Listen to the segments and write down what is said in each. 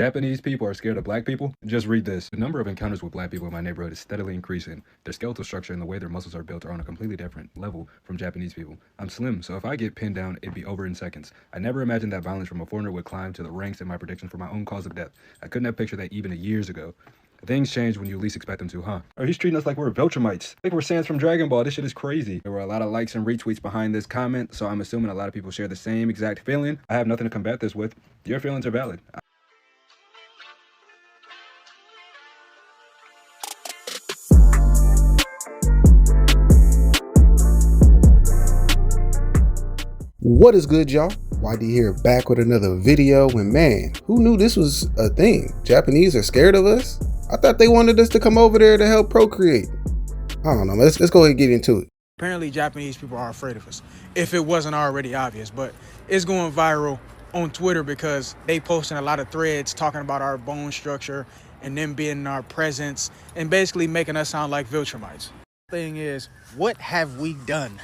Japanese people are scared of black people? Just read this. The number of encounters with black people in my neighborhood is steadily increasing. Their skeletal structure and the way their muscles are built are on a completely different level from Japanese people. I'm slim, so if I get pinned down, it'd be over in seconds. I never imagined that violence from a foreigner would climb to the ranks in my predictions for my own cause of death. I couldn't have pictured that even years ago. Things change when you least expect them to, huh? Oh, he's treating us like we're Viltrumites. Like we're Sans from Dragon Ball. This shit is crazy. There were a lot of likes and retweets behind this comment, so I'm assuming a lot of people share the same exact feeling. I have nothing to combat this with. Your feelings are valid. What is good, y'all? YD here, back with another video. And man, who knew this was a thing? Japanese are scared of us? I thought they wanted us to come over there to help procreate. I don't know. Let's go ahead and get into it. Apparently Japanese people are afraid of us, if it wasn't already obvious. But it's going viral on Twitter because they posting a lot of threads talking about our bone structure and them being in our presence and basically making us sound like Viltrumites. Thing is, what have we done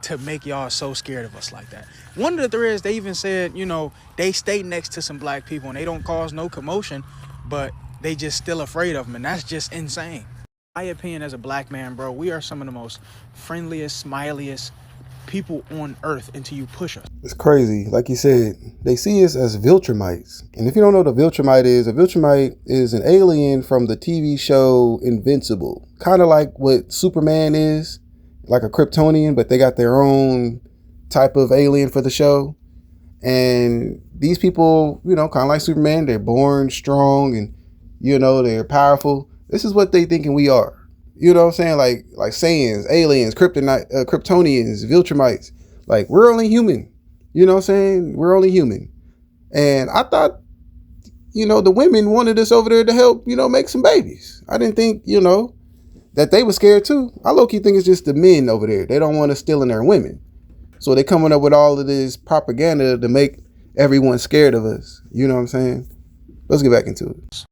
to make y'all so scared of us like that? One of the threads, they even said, you know, they stay next to some black people and they don't cause no commotion, but they just still afraid of them, and that's just insane. My opinion as a black man, bro, we are some of the most friendliest, smiliest people on earth until you push us. It's crazy. Like you said, they see us as Viltrumites. And if you don't know what a Viltrumite is an alien from the TV show Invincible. Kind of like what Superman is, like a Kryptonian, but they got their own type of alien for the show. And these people, you know, kind of like Superman, they're born strong and, you know, they're powerful. This is what they thinking we are. You know what I'm saying? Like Saiyans, aliens, Kryptonians, Viltrumites. Like, we're only human. You know what I'm saying? We're only human. And I thought, you know, the women wanted us over there to help, you know, make some babies. I didn't think, you know, that they were scared too. I low-key think it's just the men over there. They don't want us stealing their women. So they're coming up with all of this propaganda to make everyone scared of us. You know what I'm saying? Let's get back into it.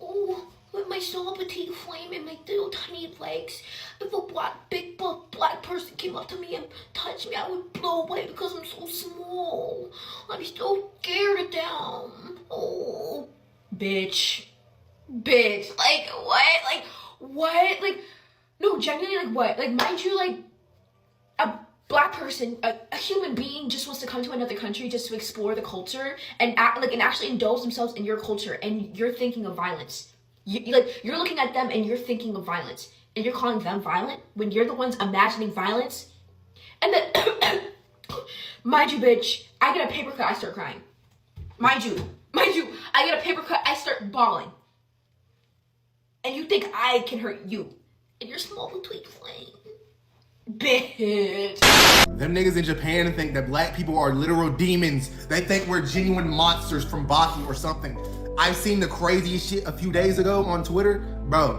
Oh, with my small petite flame and my little tiny legs, if a big buff black person came up to me and touched me, I would blow away because I'm so small. I'd be so scared of them. Oh, bitch. Like, what? Like, no, genuinely, like, what? Like, mind you, like, a black person, a human being just wants to come to another country just to explore the culture and actually indulge themselves in your culture, and you're thinking of violence. You're looking at them and you're thinking of violence, and you're calling them violent when you're the ones imagining violence. And then, mind you, bitch, I get a paper cut, I start crying. Mind you, I get a paper cut, I start bawling. And you think I can hurt you and your small petite flame. Bitch. Them niggas in Japan think that black people are literal demons. They think we're genuine monsters from Baki or something. I've seen the craziest shit a few days ago on Twitter. Bro,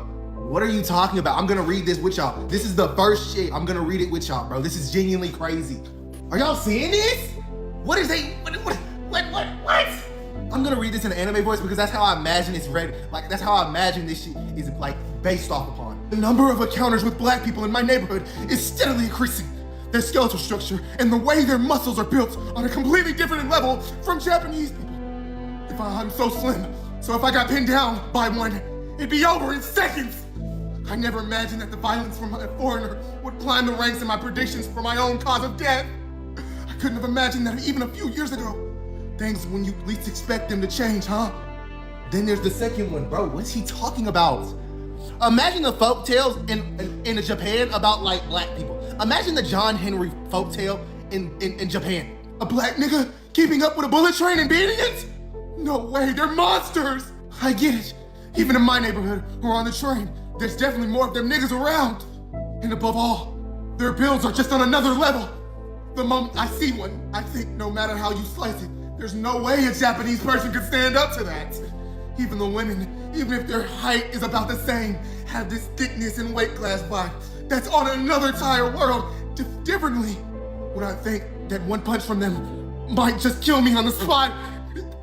what are you talking about? I'm gonna read this with y'all. This is the first shit. I'm gonna read it with y'all, bro. This is genuinely crazy. Are y'all seeing this? What is they, what? I'm gonna read this in an anime voice because that's how I imagine it's read. Like, that's how I imagine this shit is, like, based off upon. The number of encounters with black people in my neighborhood is steadily increasing. Their skeletal structure and the way their muscles are built on a completely different level from Japanese people. I'm so slim, so if I got pinned down by one, it'd be over in seconds. I never imagined that the violence from a foreigner would climb the ranks in my predictions for my own cause of death. I couldn't have imagined that even a few years ago. Things when you least expect them to change, huh? Then there's the second one, bro. What's he talking about? Imagine the folktales in Japan about, like, black people. Imagine the John Henry folktale in Japan. A black nigga keeping up with a bullet train and beating it? No way, they're monsters. I get it. Even in my neighborhood or on the train, there's definitely more of them niggas around. And above all, their builds are just on another level. The moment I see one, I think no matter how you slice it, there's no way a Japanese person could stand up to that. Even the women, even if their height is about the same, have this thickness and weight class vibe that's on another entire world differently. When I think that one punch from them might just kill me on the spot,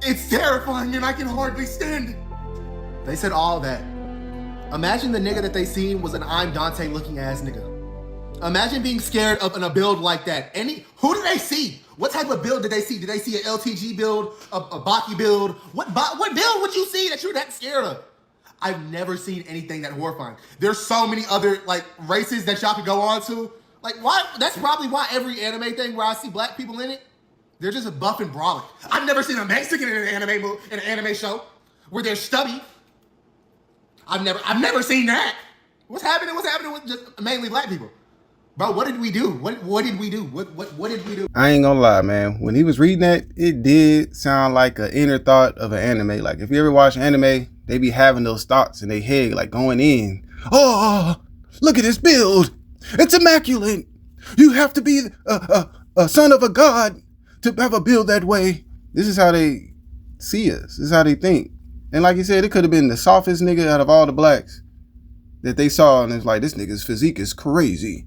it's terrifying and I can hardly stand it. They said all that. Imagine the nigga that they seen was an I'm Dante looking ass nigga. Imagine being scared of a build like that. Who do they see? What type of build did they see? Did they see an LTG build, a Baki build? What build would you see that you're that scared of? I've never seen anything that horrifying. There's so many other like races that y'all could go on to. Like why? That's probably why every anime thing where I see black people in it, they're just a buff and brawling. I've never seen a Mexican in an anime show where they're stubby. I've never seen that. What's happening with just mainly black people? Bro, what did we do? What did we do? What did we do? I ain't gonna lie, man. When he was reading that, it did sound like an inner thought of an anime. Like if you ever watch anime, they be having those thoughts in their head, like going in. Oh, look at this build. It's immaculate. You have to be a son of a god to have a build that way. This is how they see us. This is how they think. And like you said, it could have been the softest nigga out of all the blacks that they saw, and it's like, this nigga's physique is crazy.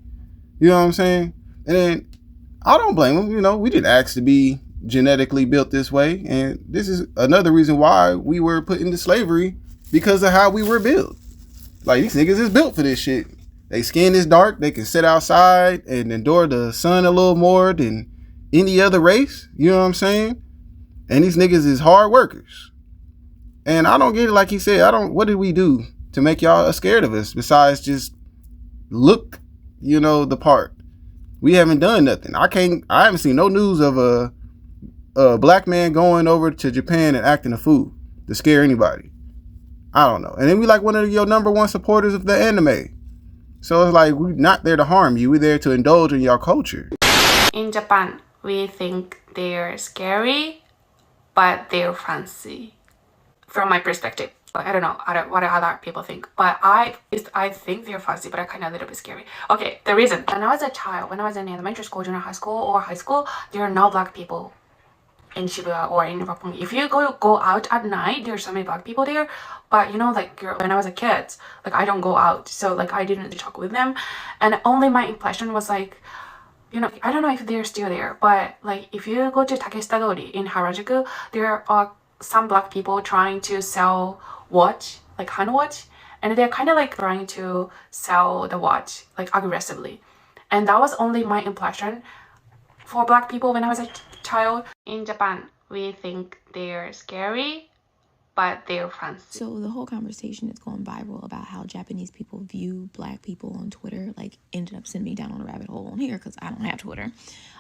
You know what I'm saying? And then I don't blame him. You know, we didn't ask to be genetically built this way. And this is another reason why we were put into slavery, because of how we were built. Like, these niggas is built for this shit. They skin is dark. They can sit outside and endure the sun a little more than any other race. You know what I'm saying? And these niggas is hard workers. And I don't get it. Like he said, what did we do to make y'all scared of us besides just look, you know, the part? We haven't done nothing. I haven't seen no news of a black man going over to Japan and acting a fool to scare anybody. I don't know. And then we like one of your number one supporters of the anime. So it's like, we're not there to harm you. We're there to indulge in your culture. In Japan, we think they're scary, but they're fancy. From my perspective. I don't know what other people think, but I think they're fancy, but I kind of a little bit scary. Okay, the reason. When I was a child, when I was in elementary school, junior high school, or high school, there are no black people in Shibuya or in Roppongi. If you go out at night, there's so many black people there, but you know, like when I was a kid, like I don't go out, so like I didn't really talk with them, and only my impression was like, you know, I don't know if they're still there, but like if you go to Takeshita Dori in Harajuku, there are some black people trying to sell watch, like hand watch, and they're kind of like trying to sell the watch like aggressively, and that was only my impression for black people when I was a child. In Japan, we think they're scary, but they're fancy. So the whole conversation is going viral about how Japanese people view black people on Twitter, like ended up sending me down on a rabbit hole on here because I don't have Twitter.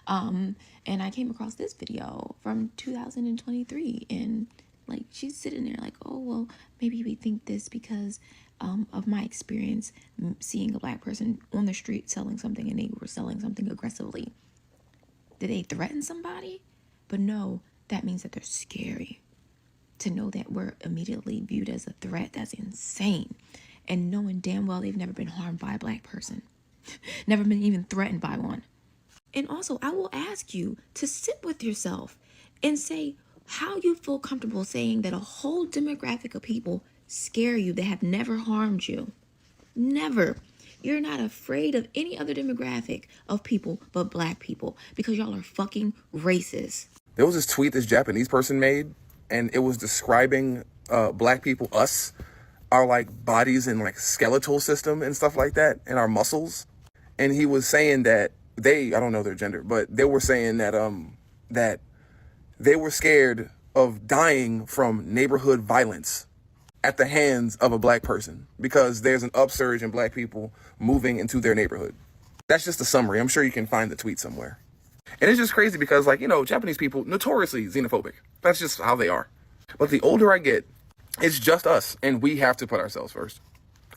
And I came across this video from 2023, and like she's sitting there like, oh, well, maybe we think this because of my experience seeing a black person on the street selling something, and they were selling something aggressively. Did they threaten somebody? But no, that means that they're scary. To know that we're immediately viewed as a threat, that's insane. And knowing damn well they've never been harmed by a black person. Never been even threatened by one. And also, I will ask you to sit with yourself and say how you feel comfortable saying that a whole demographic of people scare you that have never harmed you. Never. You're not afraid of any other demographic of people but black people because y'all are fucking racist. There was this tweet this Japanese person made, and it was describing black people, us, our like bodies and like skeletal system and stuff like that, and our muscles. And he was saying that I don't know their gender, but they were saying that that they were scared of dying from neighborhood violence at the hands of a black person because there's an upsurge in black people moving into their neighborhood. That's just a summary. I'm sure you can find the tweet somewhere. And it's just crazy because, like, you know, Japanese people, notoriously xenophobic. That's just how they are. But the older I get, it's just us. And we have to put ourselves first.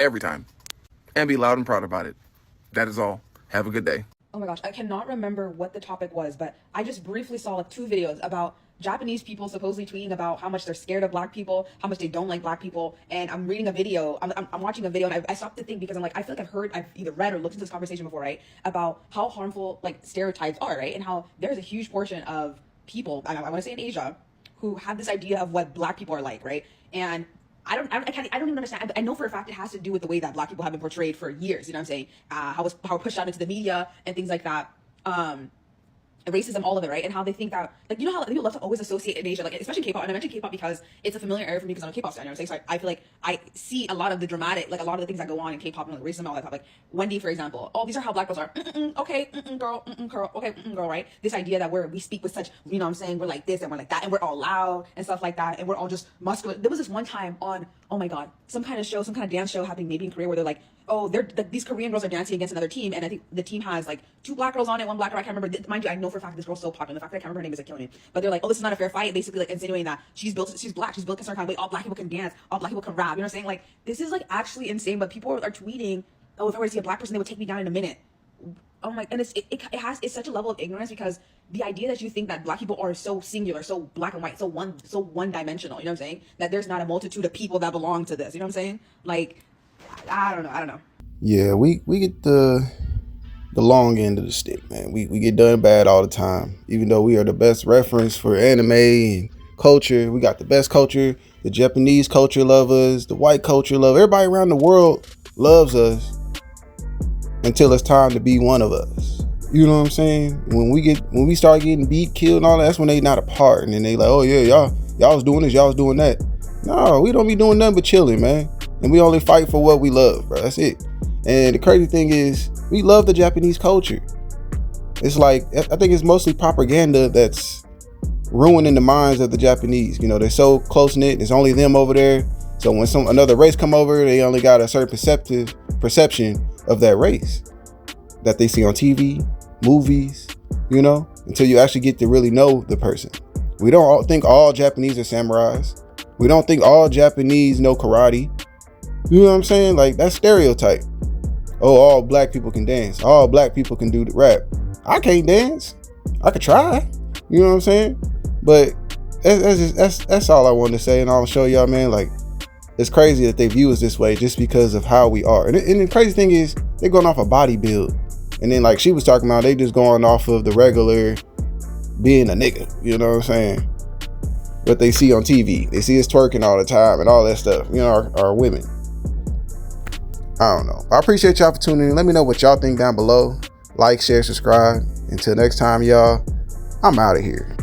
Every time. And be loud and proud about it. That is all. Have a good day. Oh my gosh, I cannot remember what the topic was, but I just briefly saw like 2 videos about Japanese people supposedly tweeting about how much they're scared of black people, how much they don't like black people. And I'm reading a video, I'm watching a video, and I stopped to think because I'm like, I feel like I've either read or looked into this conversation before, right? About how harmful like stereotypes are, right? And how there's a huge portion of people, I want to say in Asia, who have this idea of what black people are like, right? And I don't even understand. I know for a fact it has to do with the way that black people have been portrayed for years. You know what I'm saying? How we're pushed out into the media and things like that. And racism, all of it, right? And how they think that, like, you know how people love to always associate in Asia, like, especially K-pop, and I mentioned K-pop because it's a familiar area for me because I'm a K-pop stan, you know what I'm saying? So I feel like I see a lot of the dramatic, like, a lot of the things that go on in K-pop and like, racism and all that stuff. Like, Wendy, for example, oh, these are how black girls are. Okay, girl, girl, okay, girl, right? This idea that we speak with such, you know what I'm saying, we're like this and we're like that, and we're all loud and stuff like that, and we're all just muscular. There was this one time on, oh my God, some kind of show, some kind of dance show happening maybe in Korea where they're like, oh, these Korean girls are dancing against another team, and I think the team has like 2 black girls on it, 1 black girl. I can't remember. Mind you, I know for a fact this girl's so popular. The fact that I can't remember her name is like killing me. But they're like, oh, this is not a fair fight. Basically, like insinuating that she's black, she's built a certain kind of way. All black people can dance, all black people can rap. You know what I'm saying? Like, this is like actually insane. But people are tweeting, oh, if I were to see a black person, they would take me down in a minute. Oh my, and it's such a level of ignorance because the idea that you think that black people are so singular, so black and white, so one dimensional. You know what I'm saying? That there's not a multitude of people that belong to this. You know what I'm saying? Like, I don't know. Yeah, we get the long end of the stick, man. We get done bad all the time. Even though we are the best reference for anime and culture, we got the best culture. The Japanese culture love us. The white culture love everybody around the world loves us until it's time to be one of us. You know what I'm saying? When we start getting beat, killed, and all that, that's when they not a part, and then they like, oh yeah, y'all was doing this, y'all was doing that. No, we don't be doing nothing but chilling, man. And we only fight for what we love, bro. That's it. And the crazy thing is, we love the Japanese culture. It's like, I think it's mostly propaganda that's ruining the minds of the Japanese. You know, they're so close-knit. It's only them over there. So when another race come over, they only got a certain perception of that race that they see on TV, movies, you know, until you actually get to really know the person. We don't think all Japanese are samurais. We don't think all Japanese know karate. You know what I'm saying? Like, that's stereotype. Oh, all black people can dance. All black people can do the rap. I can't dance. I could try. You know what I'm saying? But that's all I wanted to say, and I'll show y'all, man. Like, it's crazy that they view us this way just because of how we are. And the crazy thing is, they're going off a body build, and then like she was talking about, they just going off of the regular being a nigga. You know what I'm saying? What they see on TV. They see us twerking all the time and all that stuff. You know, our women. I don't know. I appreciate y'all for tuning in. Let me know what y'all think down below. Like, share, subscribe. Until next time, y'all, I'm out of here.